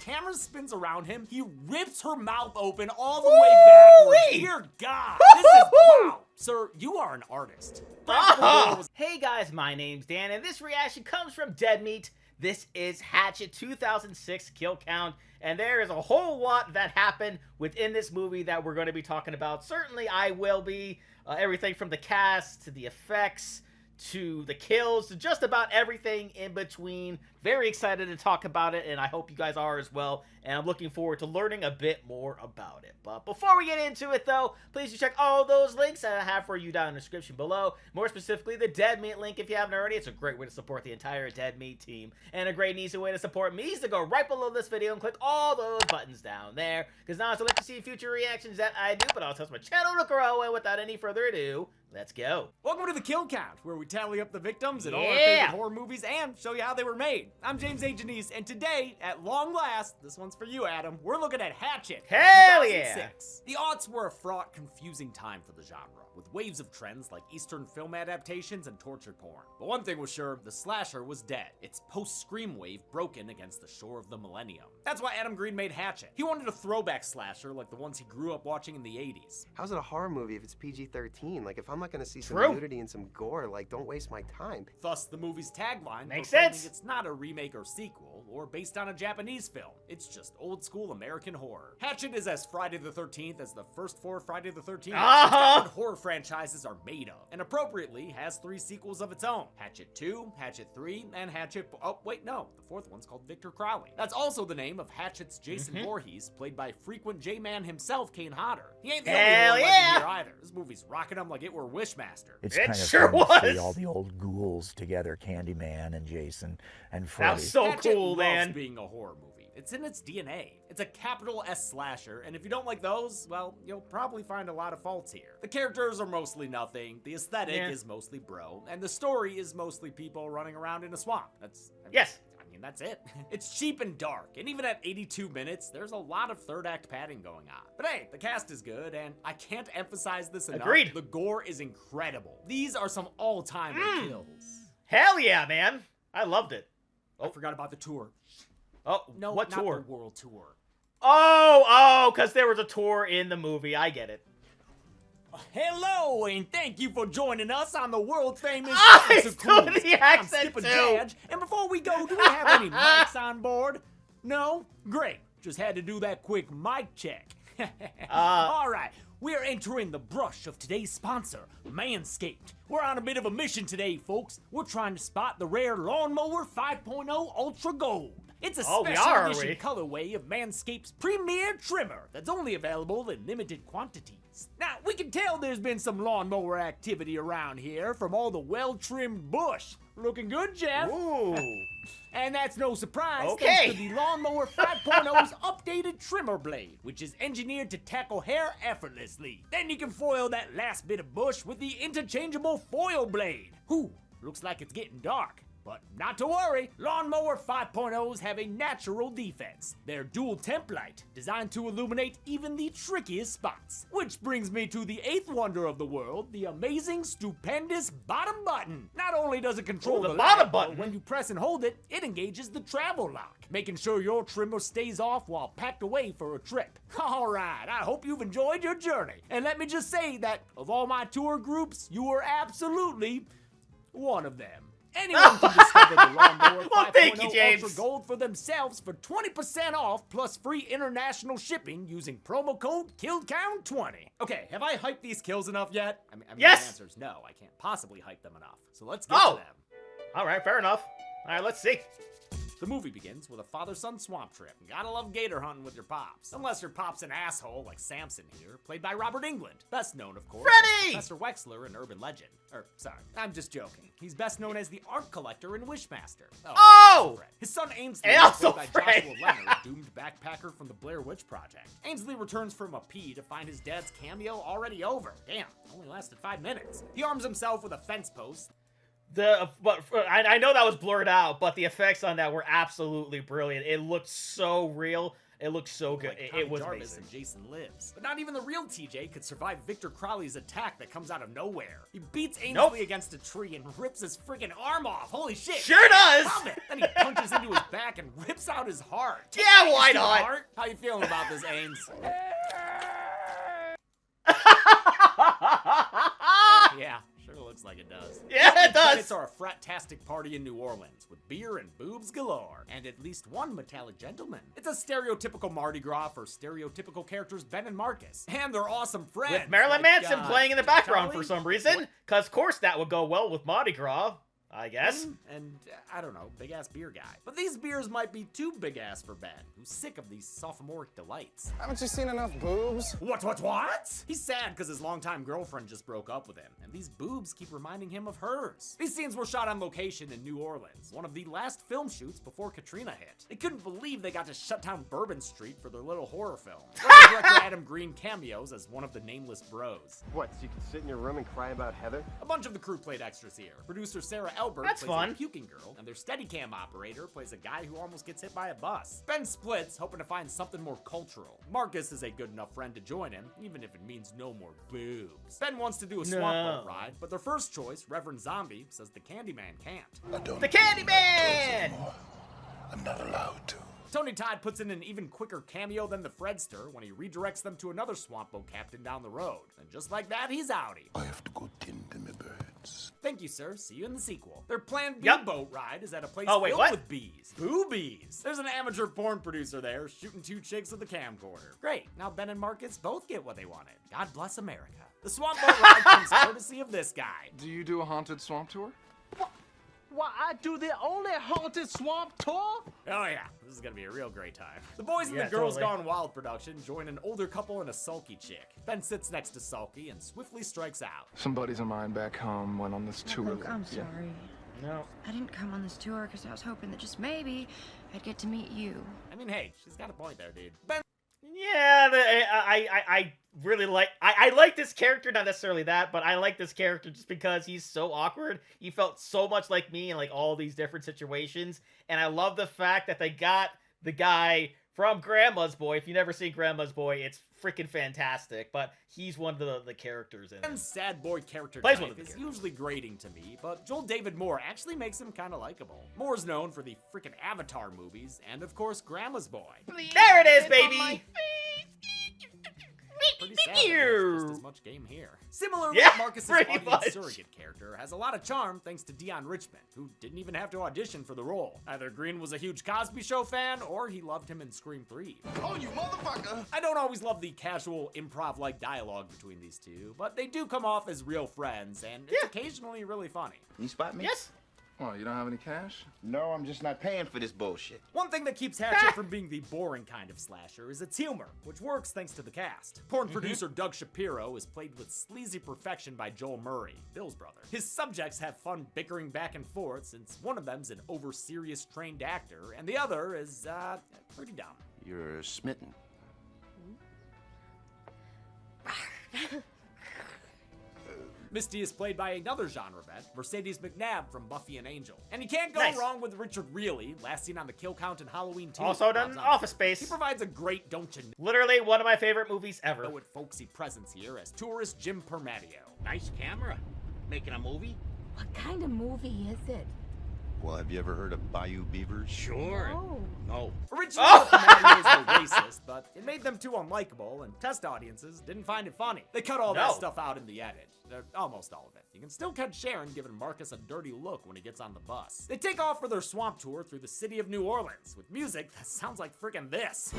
camera spins around him, he rips her mouth open all the way backwards. Dear God, this is wow. Sir, you are an artist. Hey guys, my name's Dan, and this reaction comes from Dead Meat. This is Hatchet 2006 kill count, and there is a whole lot that happened within this movie that we're going to be talking about. Certainly I will be. Everything from the cast to the effects to the kills to just about everything in between. Very excited to talk about it, and I hope you guys are as well, and I'm looking forward to learning a bit more about it. But before we get into it though, please do check all those links that I have for you down in the description below. More specifically, the Dead Meat link if you haven't already. It's a great way to support the entire Dead Meat team, and a great and easy way to support me is to go right below this video and click all those buttons down there, because now I still like to see future reactions that I do, but I'll tell my channel to grow, and without any further ado, let's go. Welcome to the Kill Count, where we tally up the victims in all our favorite horror movies and show you how they were made. I'm James A. Janice, and today, at long last, this one's for you, Adam, we're looking at Hatchet. Hell yeah! The aughts were a fraught, confusing time for the genre, with waves of trends like Eastern film adaptations and torture porn. But one thing was sure, the slasher was dead. Its post-Scream wave broken against the shore of the millennium. That's why Adam Green made Hatchet. He wanted a throwback slasher like the ones he grew up watching in the 80s. How's it a horror movie if it's PG-13? Like, if I'm not gonna see some nudity and some gore, like, don't waste my time. Thus, the movie's tagline makes sense. It's not a remake or sequel, or based on a Japanese film. It's just old-school American horror. Hatchet is as Friday the 13th as the first 4 Friday the 13th. It's got what horror franchises are made of, and appropriately has 3 sequels of its own. Hatchet 2, Hatchet 3, and Hatchet... Oh, wait, no. The 4th one's called Victor Crowley. That's also the name of Hatchet's Jason Voorhees, played by frequent J-Man himself, Kane Hodder. He ain't the only one legend here either. This movie's rocking him like it were Wishmaster. It's kind of fun to see all the old ghouls together, Candyman and Jason and Freddy. That's so cool, man. Hatchet loves being a horror movie. It's in its DNA. It's a capital S slasher, and if you don't like those, well, you'll probably find a lot of faults here. The characters are mostly nothing, the aesthetic is mostly bro, and the story is mostly people running around in a swamp. That's it. It's cheap and dark, and even at 82 minutes, there's a lot of third act padding going on. But hey, the cast is good, and I can't emphasize this enough. Agreed. The gore is incredible. These are some all-time kills. Hell yeah, man. I loved it. I forgot about the tour. Oh, no, what not tour? The world tour. Oh, because there was a tour in the movie. I get it. Hello, and thank you for joining us on the world famous He's doing the accent too. Judge. And before we go, do we have any mics on board? No? Great. Just had to do that quick mic check. All right. We're entering the brush of today's sponsor, Manscaped. We're on a bit of a mission today, folks. We're trying to spot the rare Lawnmower 5.0 Ultra Gold. It's a special edition colorway of Manscaped's premier trimmer that's only available in limited quantities. Now, we can tell there's been some lawnmower activity around here from all the well-trimmed bush. Looking good, Jeff? Ooh. And that's no surprise thanks to the Lawnmower 5.0's updated trimmer blade, which is engineered to tackle hair effortlessly. Then you can foil that last bit of bush with the interchangeable foil blade. Whew, looks like it's getting dark. But not to worry, Lawnmower 5.0s have a natural defense. They're dual temp light, designed to illuminate even the trickiest spots. Which brings me to the 8th wonder of the world, the amazing, stupendous bottom button. Not only does it control the bottom button, but when you press and hold it, it engages the travel lock, making sure your trimmer stays off while packed away for a trip. Alright, I hope you've enjoyed your journey. And let me just say that, of all my tour groups, you were absolutely one of them. Anyone can discover the Lawnmower 5.0 Ultra Gold for themselves for 20% off plus free international shipping using promo code KILLCOUNT20. Okay, have I hyped these kills enough yet? I mean, yes! The answer is no, I can't possibly hype them enough. So let's get to them. Alright, fair enough. Alright, let's see. The movie begins with a father-son swamp trip. Gotta love gator hunting with your pops. Unless your pop's an asshole like Samson here, played by Robert England. Best known, of course, as Professor Wexler in Urban Legend. Sorry, I'm just joking. He's best known as the art collector in Wishmaster. His son Ainsley, played by Joshua Leonard, doomed backpacker from the Blair Witch Project. Ainsley returns from a pee to find his dad's cameo already over. Damn, only lasted 5 minutes. He arms himself with a fence post. I know that was blurred out, but the effects on that were absolutely brilliant. It looked so real. It looks so good. Like It was Jarvis amazing. and Jason Lives. But not even the real TJ could survive Victor Crowley's attack that comes out of nowhere. He beats Ainsley against a tree and rips his freaking arm off. Holy shit. Sure does! Love it. Then he punches into his back and rips out his heart. Yeah, why not? Heart? How you feeling about this, Ames? Yeah, sure looks like it does. Yeah, it does. It's our frat-tastic party in New Orleans with beer and boobs galore, and at least one metallic gentleman. It's a stereotypical Mardi Gras for stereotypical characters Ben and Marcus, and they're awesome friends. With Marilyn like, Manson playing in the background Charlie? for some reason, because of course that would go well with Mardi Gras, I guess. And I don't know, big-ass beer guy. But these beers might be too big-ass for Ben, who's sick of these sophomoric delights. Haven't you seen enough boobs? What? He's sad because his longtime girlfriend just broke up with him, and these boobs keep reminding him of hers. These scenes were shot on location in New Orleans, one of the last film shoots before Katrina hit. They couldn't believe they got to shut down Bourbon Street for their little horror film. Director Adam Green cameos as one of the nameless bros. What, so you can sit in your room and cry about Heather? A bunch of the crew played extras here. Producer Sarah Elbert That's plays fun. a puking girl, and their Steadicam operator plays a guy who almost gets hit by a bus. Ben splits, hoping to find something more cultural. Marcus is a good enough friend to join him, even if it means no more boobs. Ben wants to do a swamp boat ride, but their first choice, Reverend Zombie, says the Candyman can't. The Candyman! I'm not allowed to. Tony Todd puts in an even quicker cameo than the Fredster when he redirects them to another swamp boat captain down the road. And just like that, he's outie. I have to go tend to my birds. Thank you, sir. See you in the sequel. Their planned bee Yep. boat ride is at a place Oh, wait, filled what? with bees. Boobies. There's an amateur porn producer there shooting two chicks with a camcorder. Great. Now Ben and Marcus both get what they wanted. God bless America. The swamp boat ride comes courtesy of this guy. Do you do a haunted swamp tour? Why, I do the only haunted swamp tour? Oh yeah, this is gonna be a real great time. The Boys and Yeah, the Girls totally. Gone Wild production join an older couple and a sulky chick. Ben sits next to Sulky and swiftly strikes out. Some buddies of mine back home went on this tour. Look, I'm sorry. No. I didn't come on this tour because I was hoping that just maybe I'd get to meet you. I mean, hey, she's got a point there, dude. Ben Yeah, I really like, I like this character, not necessarily that, but I like this character just because he's so awkward. He felt so much like me in like all these different situations, and I love the fact that they got the guy from Grandma's Boy. If you've never seen Grandma's Boy, it's freaking fantastic, but he's one of the characters in it. Ben's sad boy character Plays type one of the is characters. usually grating to me, but Joel David Moore actually makes him kind of likable. Moore's known for the freaking Avatar movies, and of course, Grandma's Boy. There it is, baby! Pretty sad that there's just as much game here. Similarly, Yeah, Marcus's pretty audience much. surrogate character has a lot of charm thanks to Dion Richmond, who didn't even have to audition for the role. Either Green was a huge Cosby Show fan, or he loved him in Scream 3. Oh, you motherfucker! I don't always love the casual improv-like dialogue between these two, but they do come off as real friends, and it's occasionally really funny. You spot me? Yes. Oh, you don't have any cash? No, I'm just not paying for this bullshit. One thing that keeps Hatchet from being the boring kind of slasher is its humor, which works thanks to the cast. Porn producer Doug Shapiro is played with sleazy perfection by Joel Murray, Bill's brother. His subjects have fun bickering back and forth since one of them's an over-serious trained actor, and the other is, pretty dumb. You're smitten. Misty is played by another genre vet, Mercedes McNabb from Buffy and Angel. And you can't go Nice. wrong with Richard Reilly, last seen on the Kill Count in Halloween 2. Also done Rob's Office Uncle. Space. He provides a great don't you Literally one of my favorite movies ever. know it folksy presence here as tourist Jim Permadio. Nice camera. Making a movie? What kind of movie is it? Well, have you ever heard of Bayou Beavers? Sure. Oh. No. Originally, the Permadios were racist, but it made them too unlikable, and test audiences didn't find it funny. They cut all that No. stuff out in the edit. Almost all of it. You can still catch Sharon giving Marcus a dirty look when he gets on the bus. They take off for their swamp tour through the city of New Orleans with music that sounds like frickin' this.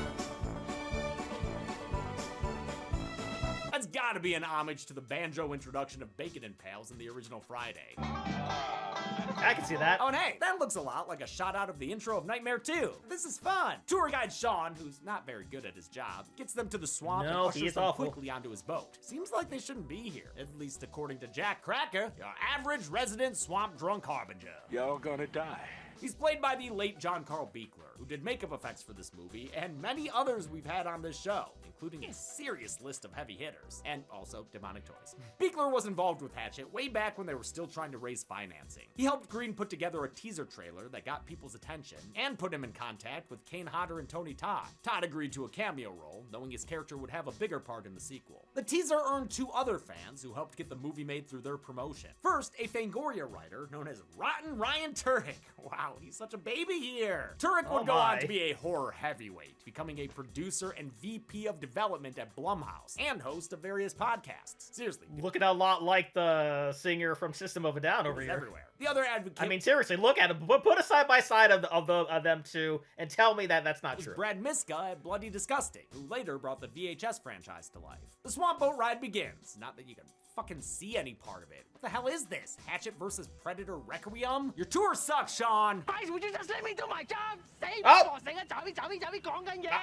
That's gotta be an homage to the banjo introduction of Bacon and Pals in the original Friday. I can see that. Oh, and hey, that looks a lot like a shot out of the intro of Nightmare 2. This is fun. Tour guide Sean, who's not very good at his job, gets them to the swamp No, and he ushers is them awful. quickly onto his boat. Seems like they shouldn't be here, at least according to Jack Cracker, your average resident swamp drunk harbinger. Y'all gonna die. He's played by the late John Carl Beekler, who did makeup effects for this movie, and many others we've had on this show, including a serious list of heavy hitters, and also demonic toys. Buechler was involved with Hatchet way back when they were still trying to raise financing. He helped Green put together a teaser trailer that got people's attention, and put him in contact with Kane Hodder and Tony Todd. Todd agreed to a cameo role, knowing his character would have a bigger part in the sequel. The teaser earned 2 other fans who helped get the movie made through their promotion. First, a Fangoria writer known as Rotten Ryan Turek. Wow, he's such a baby here. Turek would go on to be a horror heavyweight, becoming a producer and VP of development at Blumhouse, and host of various podcasts. Seriously. Looking a lot like the singer from System of a Down over here. Everywhere. The other advocate... I mean, seriously, look at him. Put a side-by-side of them two, and tell me that that's not true. Brad Miska at Bloody Disgusting, who later brought the VHS franchise to life. The Swamp Boat ride begins. Not that you can fucking see any part of it. What the hell is this? Hatchet versus Predator Requiem? Your tour sucks, Sean! Guys, would you just let me do my job?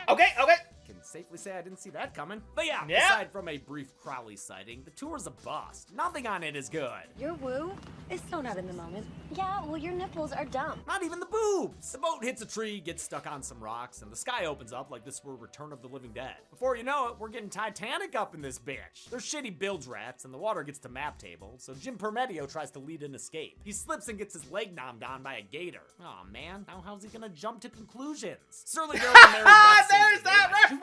Okay. Can safely say I didn't see that coming. But yeah, aside from a brief Crowley sighting, the tour's a bust. Nothing on it is good. Your woo is so not in the moment. Yeah, well, your nipples are dumb. Not even the boobs. The boat hits a tree, gets stuck on some rocks, and the sky opens up like this were Return of the Living Dead. Before you know it, we're getting Titanic up in this bitch. There's shitty bilge rats, and the water gets to map table, so Jim Permedio tries to lead an escape. He slips and gets his leg nommed on by a gator. Aw, man, now how's he gonna jump to conclusions? Surly Girl and Mary Beth there's that reference!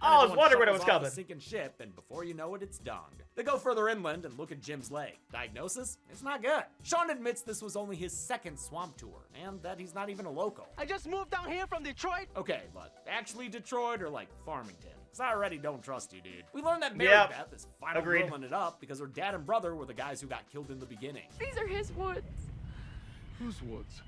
I was wondering when it was coming. Sinking ship, and before you know it, it's dunged. They go further inland and look at Jim's leg. Diagnosis? It's not good. Sean admits this was only his second swamp tour, and that he's not even a local. I just moved down here from Detroit. Okay, but actually Detroit or like Farmington? Because I already don't trust you, dude. We learned that Mary Beth is finally rolling it up because her dad and brother were the guys who got killed in the beginning. These are his woods. Whose woods?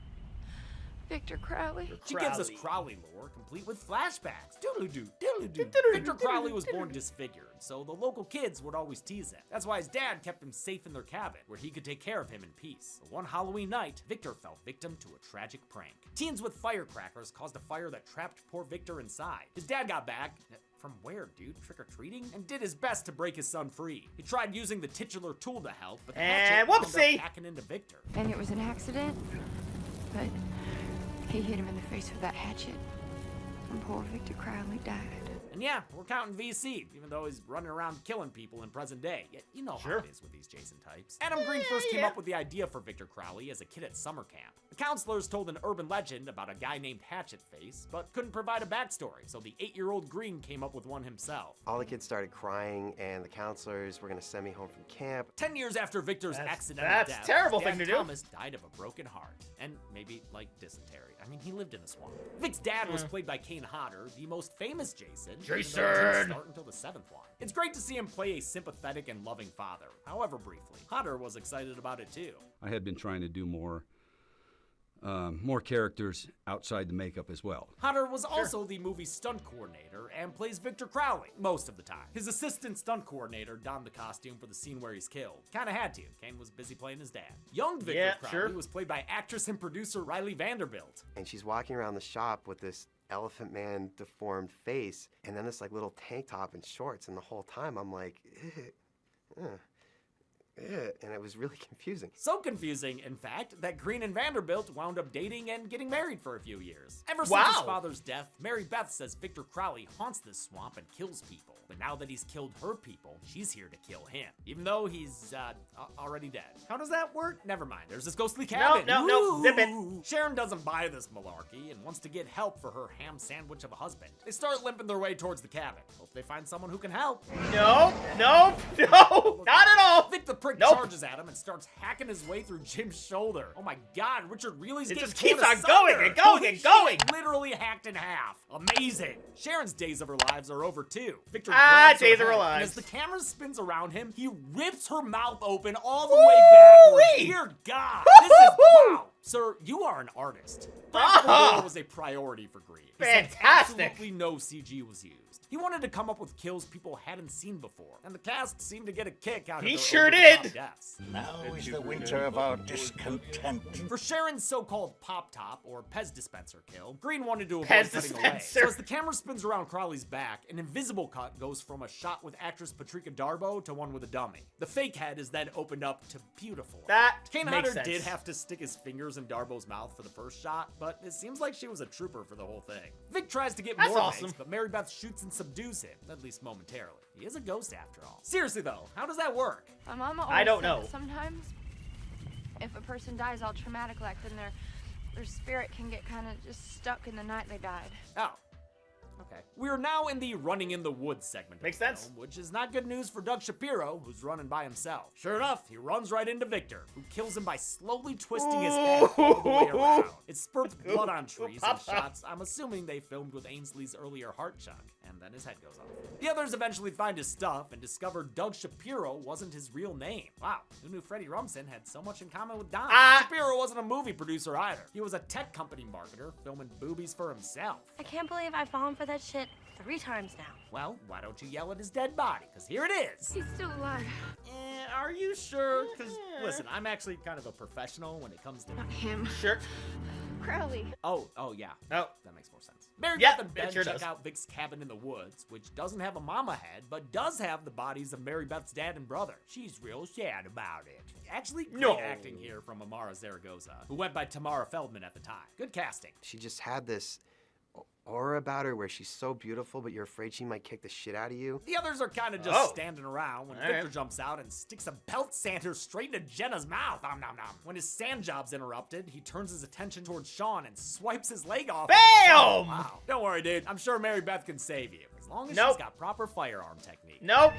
Victor Crowley. She gives us Crowley lore, complete with flashbacks. Doodle-doo, doodle-doo. Victor Crowley was born disfigured, so the local kids would always tease him. That's why his dad kept him safe in their cabin, where he could take care of him in peace. But one Halloween night, Victor fell victim to a tragic prank. Teens with firecrackers caused a fire that trapped poor Victor inside. His dad got back. From where, dude? Trick-or-treating? And did his best to break his son free. He tried using the titular tool to help, but the hatchet wound up hacking into Victor. And it was an accident, but he hit him in the face with that hatchet. And poor Victor Crowley died. And yeah, we're counting VC, even though he's running around killing people in present day. Yet you know how it is with these Jason types. Adam Green first came up with the idea for Victor Crowley as a kid at summer camp. The counselors told an urban legend about a guy named Hatchet Face, but couldn't provide a backstory, so the 8-year-old Green came up with one himself. All the kids started crying, and the counselors were gonna send me home from camp. 10 years after Victor's accidental death, that's a terrible thing to do. Thomas died of a broken heart, and maybe like dysentery. I mean, he lived in a swamp. Vic's dad was played by Kane Hodder, the most famous Jason. Jason! Didn't start until the 7th one. It's great to see him play a sympathetic and loving father, however briefly. Hodder was excited about it too. I had been trying to do more characters outside the makeup as well. Hodder was also the movie's stunt coordinator and plays Victor Crowley most of the time. His assistant stunt coordinator donned the costume for the scene where he's killed. Kinda had to. Kane was busy playing his dad. Young Victor Crowley was played by actress and producer Riley Vanderbilt. And she's walking around the shop with this Elephant Man deformed face, and then this like little tank top and shorts, and the whole time I'm like, and it was really confusing. So confusing, in fact, that Green and Vanderbilt wound up dating and getting married for a few years. Ever since his father's death, Mary Beth says Victor Crowley haunts this swamp and kills people. But now that he's killed her people, she's here to kill him, even though he's already dead. How does that work? Never mind, there's this ghostly cabin. No, zip it. Sharon doesn't buy this malarkey and wants to get help for her ham sandwich of a husband. They start limping their way towards the cabin. Hope they find someone who can help. No, not at all. Vic the prick charges at him and starts hacking his way through Jim's shoulder. Oh my god, Richard Really's getting just keeps on going and going and going. Literally hacked in half. Amazing. Sharon's days of her lives are over too. Victor days of her lives. And as the camera spins around him, he rips her mouth open all the way backwards. Dear God, this is wow. Sir, you are an artist. Relatable was a priority for Green. Fantastic. Absolutely no CG was used. He wanted to come up with kills people hadn't seen before, and the cast seemed to get a kick out of He their sure over-the-top did. deaths. Now is the winter of our discontent. For Sharon's so-called pop top or Pez dispenser kill, Green wanted to avoid cutting away. So as the camera spins around Crowley's back, an invisible cut goes from a shot with actress Patrika Darbo to one with a dummy. The fake head is then opened up to beautiful. That Kane makes Hodder sense. did have to stick his fingers in Darbo's mouth for the first shot, but it seems like she was a trooper for the whole thing. Vic tries to get That's more awesome. legs, but Mary Beth shoots and subdues him, at least momentarily. He is a ghost after all. Seriously though, how does that work? My mama I don't always said know. that sometimes, if a person dies all traumatic like, then their spirit can get kind of just stuck in the night they died. Oh. Okay. We are now in the running in the woods segment. Makes of the sense. film, which is not good news for Doug Shapiro, who's running by himself. Sure enough, he runs right into Victor, who kills him by slowly twisting his head all the way around. It spurts blood on trees and shots I'm assuming they filmed with Ainsley's earlier heart chunk, and then his head goes off. The others eventually find his stuff and discover Doug Shapiro wasn't his real name. Wow, who knew Freddie Rumsen had so much in common with Don? Shapiro wasn't a movie producer either. He was a tech company marketer, filming boobies for himself. I can't believe I've fallen for that shit 3 times now. Well, why don't you yell at his dead body? Because here it is. He's still alive. Are you sure? Because, listen, I'm actually kind of a professional when it comes to... Not him. Sure. Crowley. Oh, yeah. Oh. That makes more sense. Mary Yeah, Beth and Ben it sure check does. out Vic's cabin in the woods, which doesn't have a mama head, but does have the bodies of Mary Beth's dad and brother. She's real sad about it. Actually, great No. acting here from Amara Zaragoza, who went by Tamara Feldman at the time. Good casting. She just had this aura about her where she's so beautiful, but you're afraid she might kick the shit out of you. The others are kind of just Oh. standing around when All Victor right. jumps out and sticks a belt sander straight into Jenna's mouth. Nom nom nom. When his sand job's interrupted, he turns his attention towards Sean and swipes his leg off. Bam! Oh, wow. Don't worry, dude. I'm sure Mary Beth can save you, as long as she's Nope. got proper firearm technique. Nope.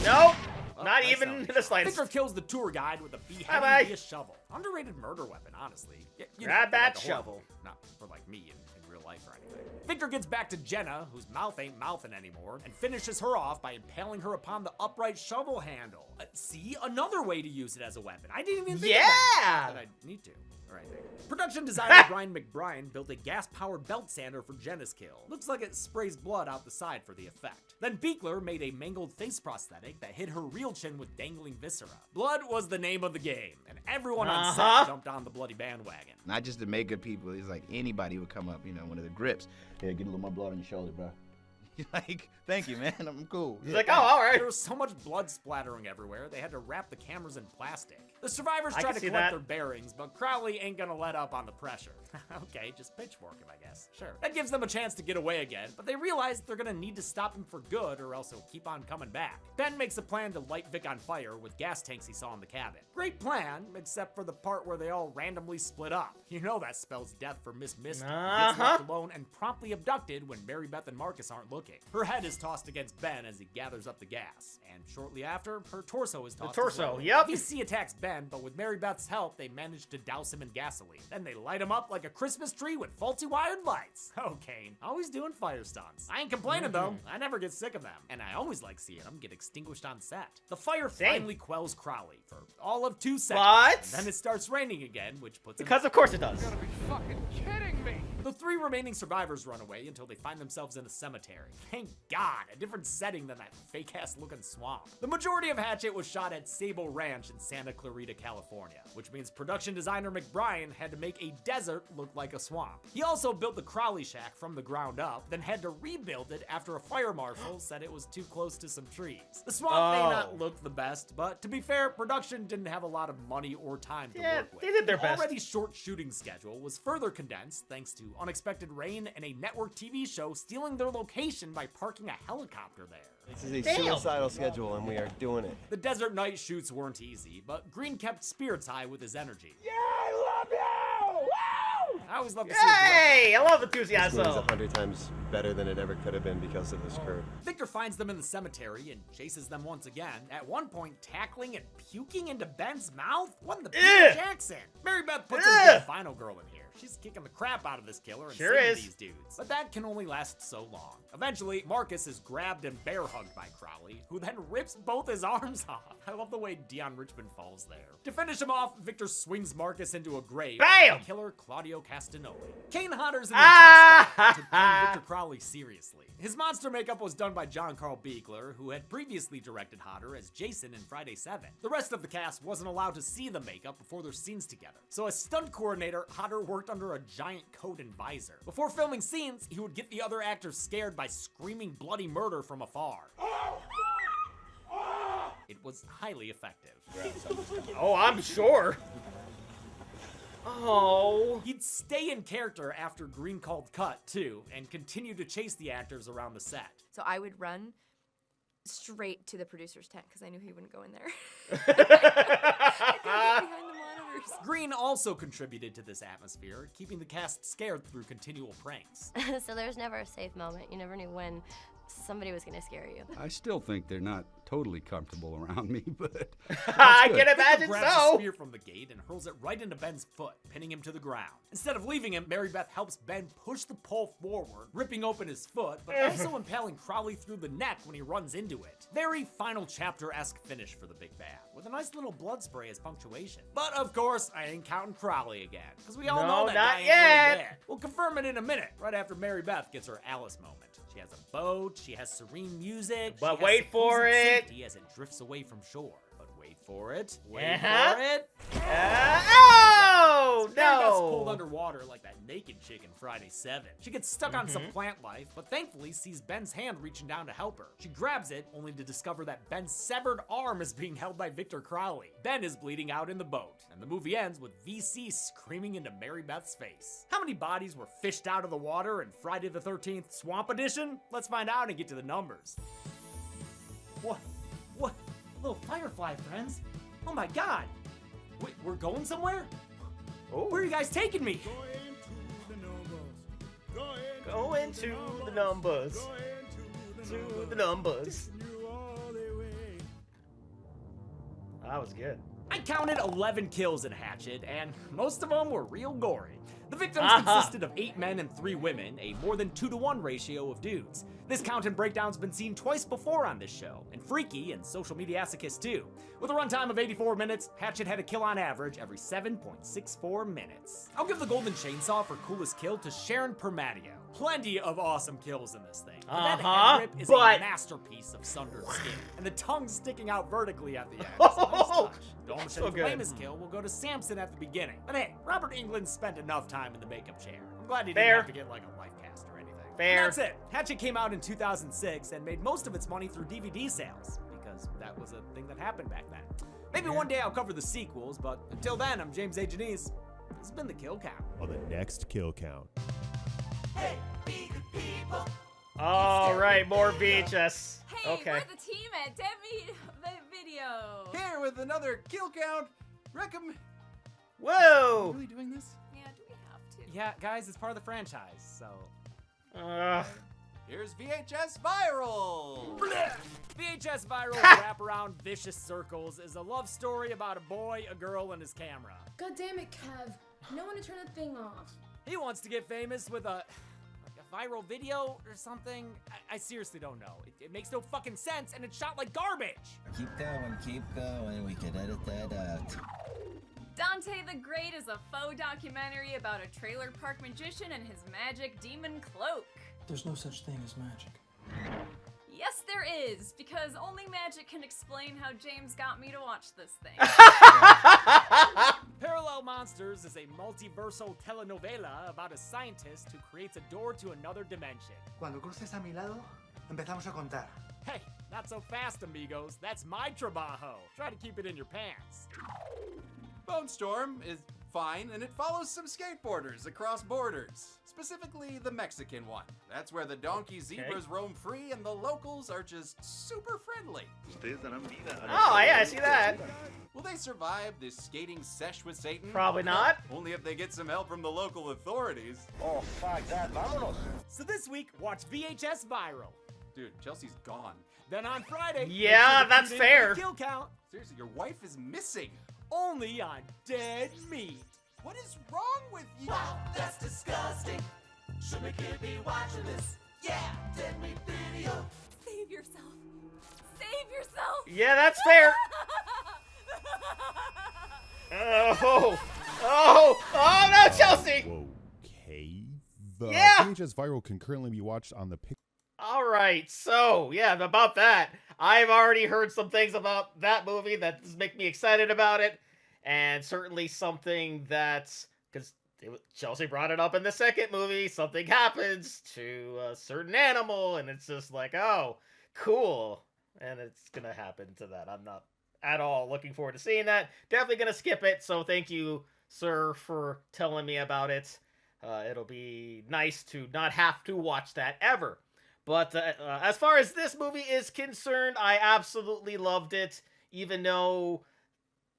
Nope. Well, Not nice even knowing the you. slightest. Victor kills the tour guide with a Bye-bye. beheading via shovel. Underrated murder weapon, honestly. You Grab for that like a horror shovel. movie, not for like me in real life or anything. Victor gets back to Jenna, whose mouth ain't mouthing anymore, and finishes her off by impaling her upon the upright shovel handle. See, another way to use it as a weapon. I didn't even think of that. But I need to. Or anything. Production designer Brian McBride built a gas-powered belt sander for Jenna's kill. Looks like it sprays blood out the side for the effect. Then Beekler made a mangled face prosthetic that hid her real chin with dangling viscera. Blood was the name of the game, and everyone on set jumped on the bloody bandwagon. Not just the makeup people. It's like anybody would come up, one of the grips. Yeah, get a little more blood on your shoulder, bro. You're like, thank you, man. I'm cool. He's like, oh, all right. There was so much blood splattering everywhere, they had to wrap the cameras in plastic. The survivors I try can to see collect that. their bearings, but Crowley ain't gonna let up on the pressure. Okay, just pitchfork him, I guess. Sure. That gives them a chance to get away again, but they realize they're gonna need to stop him for good or else he'll keep on coming back. Ben makes a plan to light Vic on fire with gas tanks he saw in the cabin. Great plan, except for the part where they all randomly split up. You know that spells death for Miss Misty, who gets left alone and promptly abducted when Mary Beth and Marcus aren't looking. Her head is tossed against Ben as he gathers up the gas, and shortly after, her torso is tossed. as well. Yep. VC attacks Ben, but with Mary Beth's help, they manage to douse him in gasoline. Then they light him up like a Christmas tree with faulty wired lights. Oh, Kane, always doing fire stunts. I ain't complaining though. I never get sick of them, and I always like seeing them get extinguished on set. The fire finally quells Crowley for all of 2 seconds. What? And then it starts raining again, which puts him Because of course it does. You gotta be fucking kidding me. The 3 remaining survivors run away until they find themselves in a cemetery. Thank God, a different setting than that fake-ass looking swamp. The majority of Hatchet was shot at Sable Ranch in Santa Clarita, California, which means production designer McBride had to make a desert look like a swamp. He also built the Crowley shack from the ground up, then had to rebuild it after a fire marshal said it was too close to some trees. The swamp may not look the best, but to be fair, production didn't have a lot of money or time to work with. They did their The best. already short shooting schedule was further condensed thanks to unexpected rain and a network TV show stealing their location by parking a helicopter there. This is a suicidal schedule, and we are doing it. The desert night shoots weren't easy, but Green kept spirits high with his energy. Yeah, I love you! Woo! I always love to see him direct. Hey, I love This enthusiasm. movie's 100 times better than it ever could have been because of this crew. Victor finds them in the cemetery and chases them once again, at one point tackling and puking into Ben's mouth? What the Peter Jackson? Mary Beth puts in the final girl in here. She's kicking the crap out of this killer and Sure saving is. these dudes. But that can only last so long. Eventually, Marcus is grabbed and bear hugged by Crowley, who then rips both his arms off. I love the way Dion Richmond falls there. To finish him off, Victor swings Marcus into a grave. Bam! With killer Claudio Castagnoli. Kane Hodder's in the intense to play Victor Crowley seriously. His monster makeup was done by John Carl Beekler, who had previously directed Hodder as Jason in Friday 7. The rest of the cast wasn't allowed to see the makeup before their scenes together. So as stunt coordinator, Hodder worked under a giant coat and visor. Before filming scenes, he would get the other actors scared by screaming bloody murder from afar. It was highly effective. Oh, I'm sure. Oh. He'd stay in character after Green called cut, too, and continue to chase the actors around the set. So I would run straight to the producer's tent because I knew he wouldn't go in there. I couldn't get behind the monitors. Green also contributed to this atmosphere, keeping the cast scared through continual pranks. So there's never a safe moment. You never knew when somebody was going to scare you. I still think they're not totally comfortable around me, but I can Victor imagine grabs a so. spear from the gate and hurls it right into Ben's foot, pinning him to the ground. Instead of leaving him, Mary Beth helps Ben push the pole forward, ripping open his foot, but also impaling Crowley through the neck when he runs into it. Very final chapter-esque finish for the big bad, with a nice little blood spray as punctuation. But of course, I ain't counting Crowley again, because we all know that not guy ain't yet. really dead. We'll confirm it in a minute, right after Mary Beth gets her Alice moment. She has a boat, she has serene music, But she has wait for supposed it. safety as it drifts away from shore. But wait for it, wait Uh-huh. for it. Oh, Mary Beth's no. pulled underwater like that naked chick in Friday 7. She gets stuck on some plant life, but thankfully sees Ben's hand reaching down to help her. She grabs it, only to discover that Ben's severed arm is being held by Victor Crowley. Ben is bleeding out in the boat, and the movie ends with VC screaming into Mary Beth's face. How many bodies were fished out of the water in Friday the 13th Swamp Edition? Let's find out and get to the numbers. What? Little firefly friends? Oh my god! Wait, we're going somewhere? Oh. Where are you guys taking me? Go into the numbers. To the numbers. That was good. I counted 11 kills in Hatchet, and most of them were real gory. The victims Uh-huh. consisted of 8 men and 3 women, a more than 2-to-1 ratio of dudes. This count and breakdown's been seen twice before on this show, and Freaky and Social Mediassicus too. With a runtime of 84 minutes, Hatchet had a kill on average every 7.64 minutes. I'll give the Golden Chainsaw for coolest kill to Sharon Permadio. Plenty of awesome kills in this thing. But that head rip is a masterpiece of sundered skin, and the tongue sticking out vertically at the end. It's a nice touch. The almost So good. famous kill will go to Samson at the beginning. But hey, Robert Englund spent enough time in the makeup chair. I'm glad he didn't Fair. have to get like a life cast or anything. Fair. And that's it. Hatchet came out in 2006 and made most of its money through DVD sales, because that was a thing that happened back then. Maybe one day I'll cover the sequels, but until then, I'm James A. Janice. This has been the Kill Count. On the next Kill Count. Hey, be good people. All right, more VHS. Hey, Okay. we're the team at Demi Video. Here with another kill count. Recommend. Whoa. Really doing this? Yeah, do we have to? Yeah, guys, it's part of the franchise, so... Here's VHS Viral. VHS Viral Wraparound Vicious Circles is a love story about a boy, a girl, and his camera. God damn it, Kev. No one to turn the thing off. He wants to get famous with a viral video or something. I seriously don't know. It makes no fucking sense, and it's shot like garbage. Keep going. We can edit that out. Dante the Great is a faux documentary about a trailer park magician and his magic demon cloak. There's no such thing as magic. Yes, there is, because only magic can explain how James got me to watch this thing. Parallel Monsters is a multiversal telenovela about a scientist who creates a door to another dimension. Cuando cruces a mi lado, empezamos a contar. Hey, not so fast, amigos. That's my trabajo. Try to keep it in your pants. Bone Storm is fine, and it follows some skateboarders across borders. Specifically, the Mexican one. That's where the donkey zebras roam free, and the locals are just super friendly. Oh, yeah, I see that. Will they survive this skating sesh with Satan? Probably not. Only if they get some help from the local authorities. Oh, fuck that. Vámonos. So this week, watch VHS Viral. Dude, Chelsea's gone. Then on Friday, Yeah, make sure to that's tune in fair. for the Kill Count. Seriously, your wife is missing. Only on Dead Meat. What is wrong with you? Wow, that's disgusting. Shouldn't a kid be watching this? Yeah, Dead Meat video. Save yourself. Save yourself. Yeah, that's fair. Oh no, Chelsea. Okay. The Yeah. VHS Viral can currently be watched on the All right, so yeah, about that, I've already heard some things about that movie that make me excited about it, and certainly something that's because Chelsea brought it up in the second movie. Something happens to a certain animal, and it's just like, oh, cool, and it's gonna happen to that. I'm not at all looking forward to seeing that. Definitely gonna skip it. So thank you sir, for telling me about it. It'll be nice to not have to watch that ever. But as far as this movie is concerned, I absolutely loved it, even though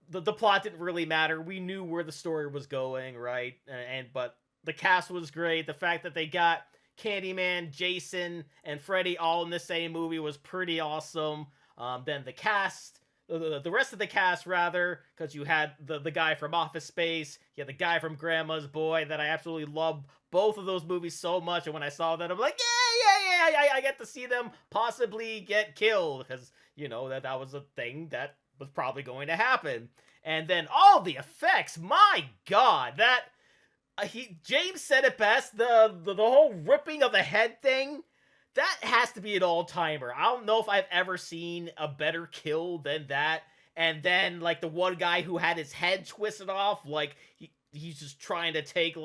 the plot didn't really matter. We knew where the story was going, right? But the cast was great. The fact that they got Candyman, Jason, and Freddy all in the same movie was pretty awesome. Then the cast, the rest of the cast, rather, because you had the guy from Office Space, you had the guy from Grandma's Boy, that I absolutely love both of those movies so much. And when I saw that, I'm like, yeah, I get to see them possibly get killed, because, you know, that was a thing that was probably going to happen. And then all the effects, my God, that James said it best, the whole ripping of the head thing, that has to be an all-timer. I don't know if I've ever seen a better kill than that. And then, like, the one guy who had his head twisted off, like, he's just trying to take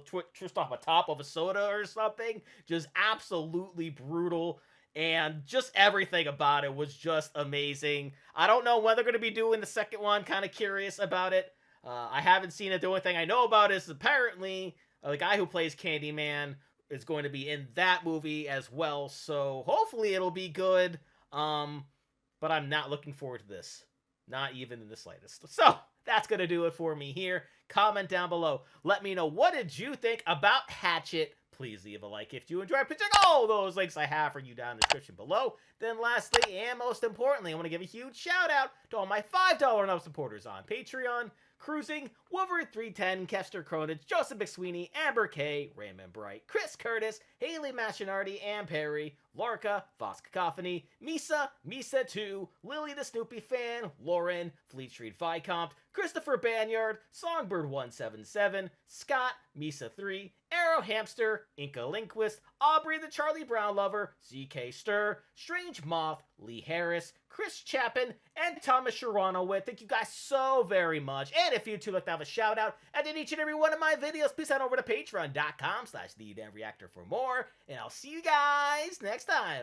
twist off the top of a soda or something. Just absolutely brutal. And just everything about it was just amazing. I don't know when they're going to be doing the second one. Kind of curious about it. I haven't seen it. The only thing I know about is apparently the guy who plays Candyman is going to be in that movie as well. So hopefully it'll be good. But I'm not looking forward to this. Not even in the slightest. So that's going to do it for me here. Comment down below. Let me know, what did you think about Hatchet? Please leave a like if you enjoyed. Please check all those links I have for you down in the description below. Then lastly, and most importantly, I want to give a huge shout out to all my $5 and up supporters on Patreon. Cruising, Wolverine310, Kester Cronage, Joseph McSweeney, Amber K, Raymond Bright, Chris Curtis, Haley Machinardi, Ann Perry, Larka, Fox Cacophony, Misa2, Lily the Snoopy Fan, Lauren, Fleet Street Viscount, Christopher Banyard, Songbird177, Scott, Misa3, Arrow Hamster, Inca Linquist, Aubrey the Charlie Brown Lover, ZK Stir, Strange Moth, Lee Harris, Chris Chapin, and Thomas Sharonowit. Thank you guys so very much. And if you too like to have a shout out and in each and every one of my videos, please head over to patreon.com/TheDamnReactor for more. And I'll see you guys next time.